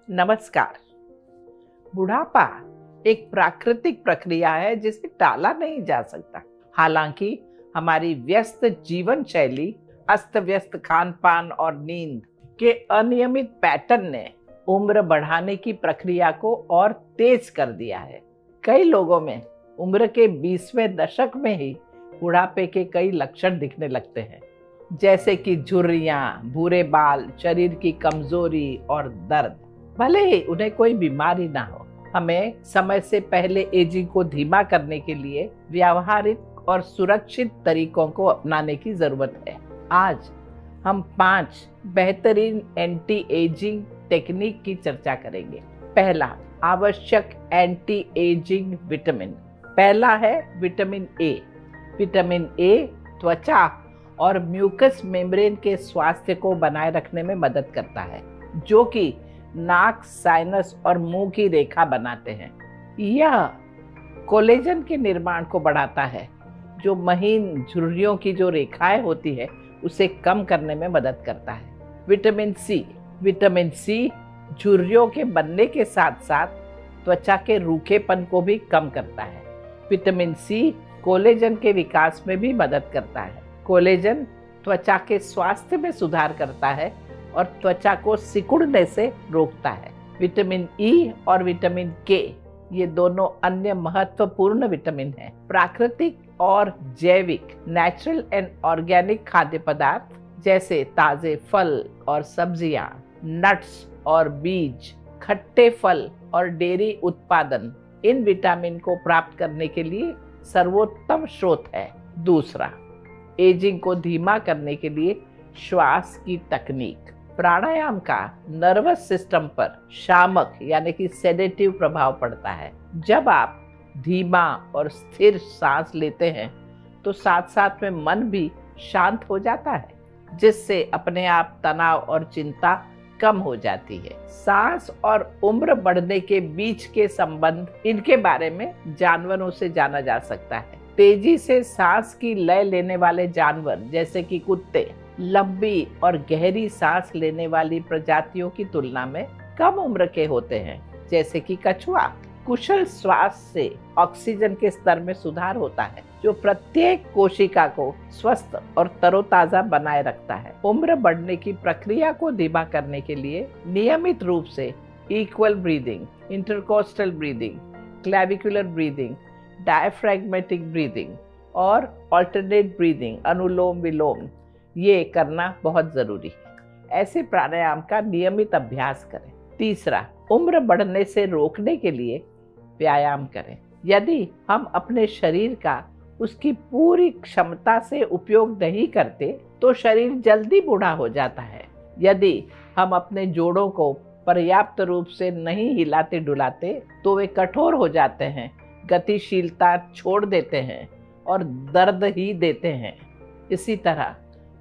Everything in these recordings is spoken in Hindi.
नमस्कार। बुढ़ापा एक प्राकृतिक प्रक्रिया है जिसे टाला नहीं जा सकता। हालांकि हमारी व्यस्त जीवन शैली, अस्त व्यस्त खान पान और नींद के अनियमित पैटर्न ने उम्र बढ़ाने की प्रक्रिया को और तेज कर दिया है। कई लोगों में उम्र के 20वें दशक में ही बुढ़ापे के कई लक्षण दिखने लगते हैं, जैसे कि झुर्रियां, भूरे बाल, शरीर की कमजोरी और दर्द। भले ही उन्हें कोई बीमारी ना हो, हमें समय से पहले एजिंग को धीमा करने के लिए व्यावहारिक और सुरक्षित तरीकों को अपनाने की जरूरत है। आज हम 5 बेहतरीन एंटी एजिंग टेक्निक की चर्चा करेंगे। पहला, आवश्यक एंटी एजिंग विटामिन। पहला है विटामिन ए। विटामिन ए त्वचा और म्यूकस मेम्ब्रेन के स्वास्थ्य को बनाए रखने में मदद करता है, जो कि नाक, साइनस और मुंह की रेखा बनाते हैं। यह कोलेजन के निर्माण को बढ़ाता है, जो महीन झुर्रियों की जो रेखाएं होती है उसे कम करने में मदद करता है। विटामिन सी झुर्रियों के बनने के साथ साथ त्वचा के रूखेपन को भी कम करता है। विटामिन सी कोलेजन के विकास में भी मदद करता है। कोलेजन त्वचा के स्वास्थ्य में सुधार करता है और त्वचा को सिकुड़ने से रोकता है। विटामिन ई और विटामिन के, ये दोनों अन्य महत्वपूर्ण विटामिन हैं। प्राकृतिक और जैविक, नेचुरल एंड ऑर्गेनिक खाद्य पदार्थ जैसे ताजे फल और सब्जियां, नट्स और बीज, खट्टे फल और डेयरी उत्पादन इन विटामिन को प्राप्त करने के लिए सर्वोत्तम स्रोत है। दूसरा, एजिंग को धीमा करने के लिए श्वास की तकनीक। प्राणायाम का नर्वस सिस्टम पर शामक यानी कि सेडेटिव प्रभाव पड़ता है। जब आप धीमा और स्थिर सांस लेते हैं तो साथ साथ में मन भी शांत हो जाता है, जिससे अपने आप तनाव और चिंता कम हो जाती है। सांस और उम्र बढ़ने के बीच के संबंध, इनके बारे में जानवरों से जाना जा सकता है। तेजी से सांस की लय लेने वाले जानवर जैसे कि कुत्ते लंबी और गहरी सांस लेने वाली प्रजातियों की तुलना में कम उम्र के होते हैं, जैसे कि कछुआ। कुशल श्वास से ऑक्सीजन के स्तर में सुधार होता है, जो प्रत्येक कोशिका को स्वस्थ और तरोताजा बनाए रखता है। उम्र बढ़ने की प्रक्रिया को धीमा करने के लिए नियमित रूप से equal breathing, intercostal breathing, clavicular breathing, diaphragmatic breathing और अल्टरनेट ब्रीदिंग, अनुलोम विलोम, ये करना बहुत जरूरी है। ऐसे प्राणायाम का नियमित अभ्यास करें। तीसरा, उम्र बढ़ने से रोकने के लिए व्यायाम करें। यदि हम अपने शरीर का उसकी पूरी क्षमता से उपयोग नहीं करते तो शरीर जल्दी बूढ़ा हो जाता है। यदि हम अपने जोड़ों को पर्याप्त रूप से नहीं हिलाते डुलाते तो वे कठोर हो जाते हैं, गतिशीलता छोड़ देते हैं और दर्द ही देते हैं। इसी तरह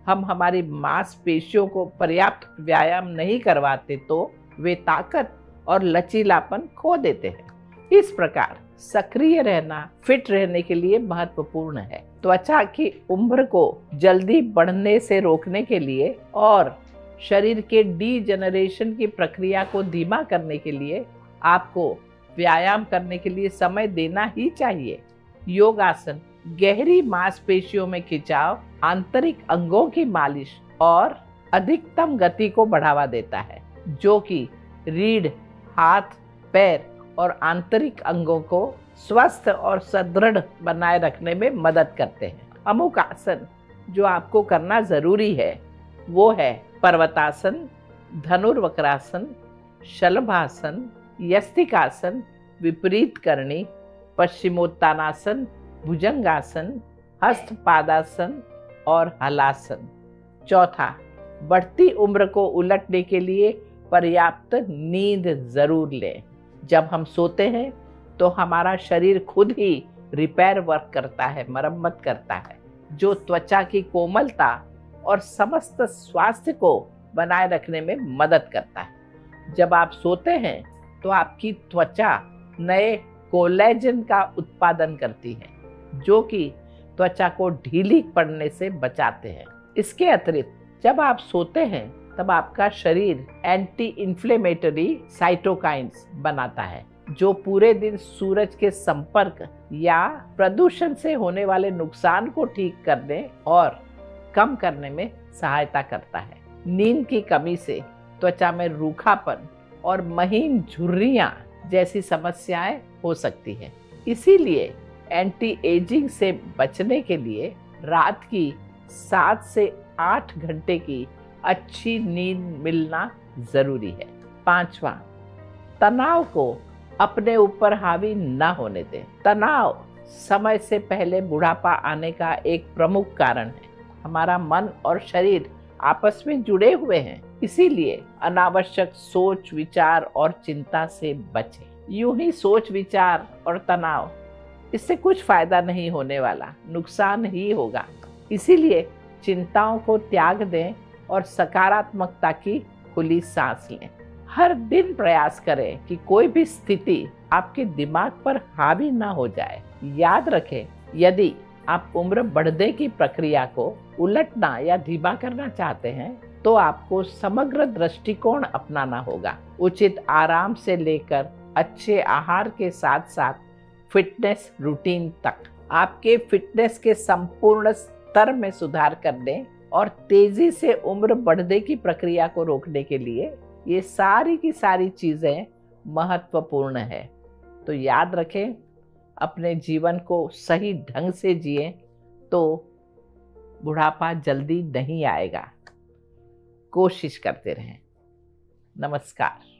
हम हमारी मांसपेशियों को पर्याप्त व्यायाम नहीं करवाते तो वे ताकत और लचीलापन खो देते हैं। इस प्रकार सक्रिय रहना फिट रहने के लिए महत्वपूर्ण है। त्वचा की उम्र को जल्दी बढ़ने से रोकने के लिए और शरीर के डीजेनरेशन की प्रक्रिया को धीमा करने के लिए आपको व्यायाम करने के लिए समय देना ही चाहिए। योगासन गहरी मांसपेशियों में खिंचाव, आंतरिक अंगों की मालिश और अधिकतम गति को बढ़ावा देता है, जो कि रीढ़, हाथ, पैर और आंतरिक अंगों को स्वस्थ और सुदृढ़ बनाए रखने में मदद करते हैं। अमुक आसन जो आपको करना जरूरी है वो है पर्वतासन, धनुर्वक्रासन, शलभासन, यस्तिकासन, विपरीत करणी, पश्चिमोत्तानासन, भुजंगासन, हस्तपादासन और हलासन। चौथा, बढ़ती उम्र को उलटने के लिए पर्याप्त नींद जरूर लें। जब हम सोते हैं तो हमारा शरीर खुद ही रिपेयर वर्क करता है, मरम्मत करता है, जो त्वचा की कोमलता और समस्त स्वास्थ्य को बनाए रखने में मदद करता है। जब आप सोते हैं तो आपकी त्वचा नए कोलेजन का उत्पादन करती है, जो कि त्वचा को ढीली पड़ने से बचाते हैं। इसके अतिरिक्त जब आप सोते हैं तब आपका शरीर एंटी इन्फ्लेमेटरी साइटोकाइन्स बनाता है, जो पूरे दिन सूरज के संपर्क या प्रदूषण से होने वाले नुकसान को ठीक करने और कम करने में सहायता करता है। नींद की कमी से त्वचा में रूखापन और महीन झुर्रियां जैसी समस्याएं हो सकती हैं। इसीलिए एंटी एजिंग से बचने के लिए रात की 7 से 8 घंटे की अच्छी नींद मिलना जरूरी है। 5वां, तनाव को अपने ऊपर हावी न होने दें। तनाव समय से पहले बुढ़ापा आने का एक प्रमुख कारण है। हमारा मन और शरीर आपस में जुड़े हुए हैं, इसीलिए अनावश्यक सोच विचार और चिंता से बचें। यूं ही सोच विचार और तनाव, इससे कुछ फायदा नहीं होने वाला, नुकसान ही होगा। इसीलिए चिंताओं को त्याग दें और सकारात्मकता की खुली सांस लें। हर दिन प्रयास करें कि कोई भी स्थिति आपके दिमाग पर हावी ना हो जाए। याद रखें, यदि आप उम्र बढ़ने की प्रक्रिया को उलटना या धीमा करना चाहते हैं तो आपको समग्र दृष्टिकोण अपनाना होगा। उचित आराम से लेकर अच्छे आहार के साथ साथ फिटनेस रूटीन तक आपके फिटनेस के संपूर्ण स्तर में सुधार करने और तेजी से उम्र बढ़ने की प्रक्रिया को रोकने के लिए ये सारी की सारी चीजें महत्वपूर्ण है। तो याद रखें, अपने जीवन को सही ढंग से जिए तो बुढ़ापा जल्दी नहीं आएगा। कोशिश करते रहें। नमस्कार।